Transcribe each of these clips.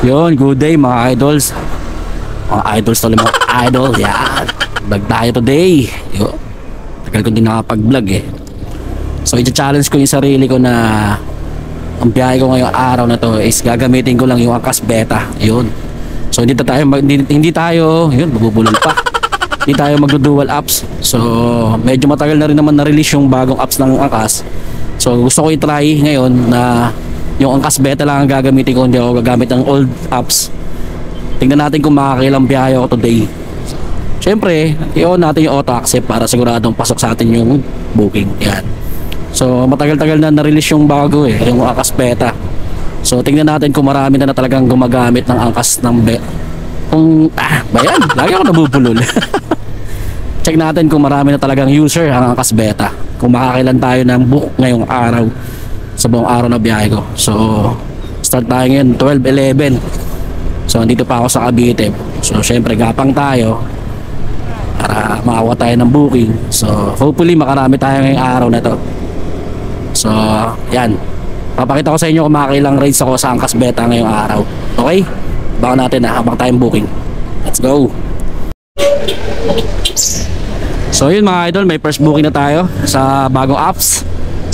Yun, good day mga idols. Mga idols tuloy, mga idol. Yan, vlog tayo today. Yun, tagal ko din nakapag-vlog eh. So i-challenge ko yung sarili ko na ang biyahe ko ngayong araw na to is gagamitin ko lang yung Angkas Beta. Yun. So hindi tayo yun, mabubulol pa. Hindi tayo magdo-dual apps. So medyo matagal na rin naman na-release yung bagong apps ng Angkas. So gusto ko i-try ngayon na yung Angkas Beta lang ang gagamitin ko, hindi ako gagamit ng old apps. Tingnan natin kung makakailang biyahe ako today. Siyempre, i-on natin yung auto accept para siguradong pasok sa atin yung booking. Yan. So matagal-tagal na na-release yung bago eh, yung Angkas Beta. So tingnan natin kung marami na talagang gumagamit ng Angkas ng kung bayan, lagi ako nabubulol. Check natin kung marami na talagang user ang Angkas Beta. Kung makakailan tayo ng book ngayong araw sa buong araw na biyahe ko. So start tayo ngayon 12:11. So andito pa ako sa Cavite. So syempre gapang tayo para makawa tayo ng booking. So hopefully makarami tayo ngayong araw na to. So yan, papakita ko sa inyo kung makakailang rides ako sa Angkas Beta ngayong araw. Okay? Baka natin habang tayong booking. Let's go. So yun mga idol, may first booking na tayo sa bagong apps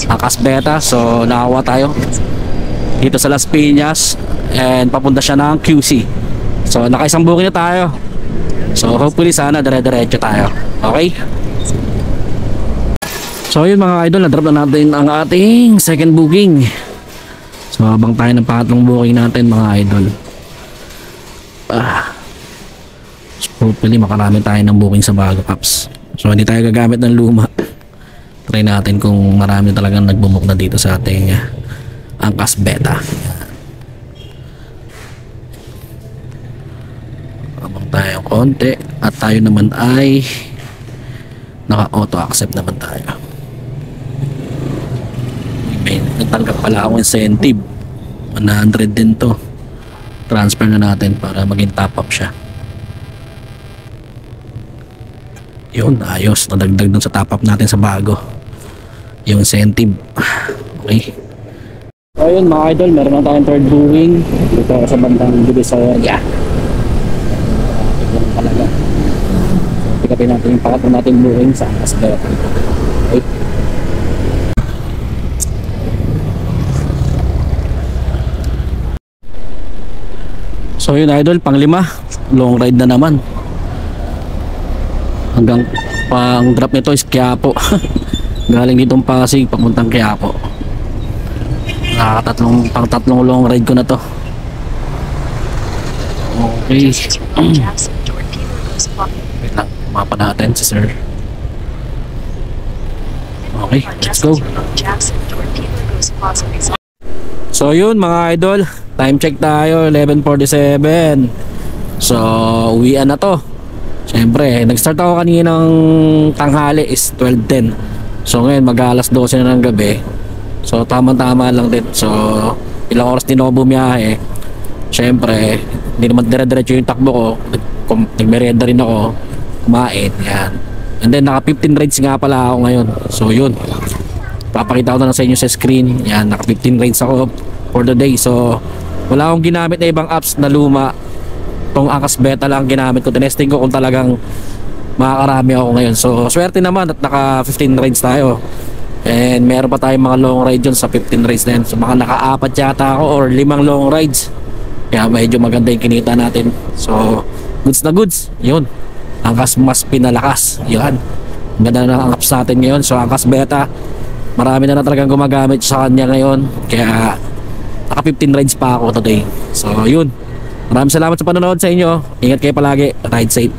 Angkas Beta. So nakakuha tayo dito sa Las Piñas and papunta siya ng QC. So nakaisang booking na tayo. So hopefully sana dire-diretso tayo. Okay? So yun mga idol, na-drop na natin ang ating second booking. So habang tayo ng pangatlong booking natin mga idol, so hopefully makarami tayo ng booking sa bagong apps. So hindi tayo gagamit ng luma. Try natin kung marami talagang nagbubook na dito sa ating Angkas Beta. Habang tayo konti at tayo naman ay naka auto accept naman tayo. May natanggap pala akong incentive, 100 din to. Transfer na natin para maging top up siya. Yun, ayos, nadagdag dun sa top up natin sa bago yung incentive. Okay. So yun mga idol, meron na tayong third booking dito sa bandang Divisoria. Ito talaga. Pick upin natin yung pangatlo natin booking sa Angkas Beta. Okay. So yun idol, panglima, long ride na naman. Hanggang pang drop nito is Quiapo. Galing ditong Pasig papuntang Quiapo. Pang tatlong long ride ko na to. Okay. Wait lang, mapa natin si sir. Okay, let's go. So yun mga idol, time check tayo, 11:47. So uwian na to. Siyempre, nag-start ako kaninang tanghali is 12:10. So ngayon mag-alas 12 na ng gabi. So tama-tama lang din. So ilang oras din ako bumiyahe. Siyempre, hindi naman dire-diretso yung takbo ko. Nagmerienda rin ako, kumain, yan. And then naka 15 rides nga pala ako ngayon. So yun, papakita ko na lang sa inyo sa screen. Yan, naka 15 rides ako for the day. So wala akong ginamit na ibang apps na luma. Itong Angkas Beta lang ginamit ko. Tinesting ko kung talagang makakarami ako ngayon. So swerte naman at naka 15 rides tayo. And meron pa tayong mga long ride dyan sa 15 rides na yan. So baka naka-4 yata ako or 5 long rides. Kaya medyo maganda yung kinita natin. So goods na goods. Yun, Angkas mas pinalakas. Yan, ang ganda na ng apps natin ngayon. So Angkas Beta, marami na talagang gumagamit sa kanya ngayon. Kaya naka 15 rides pa ako today. So yun, maraming salamat sa panonood sa inyo. Ingat kayo palagi. Ride safe.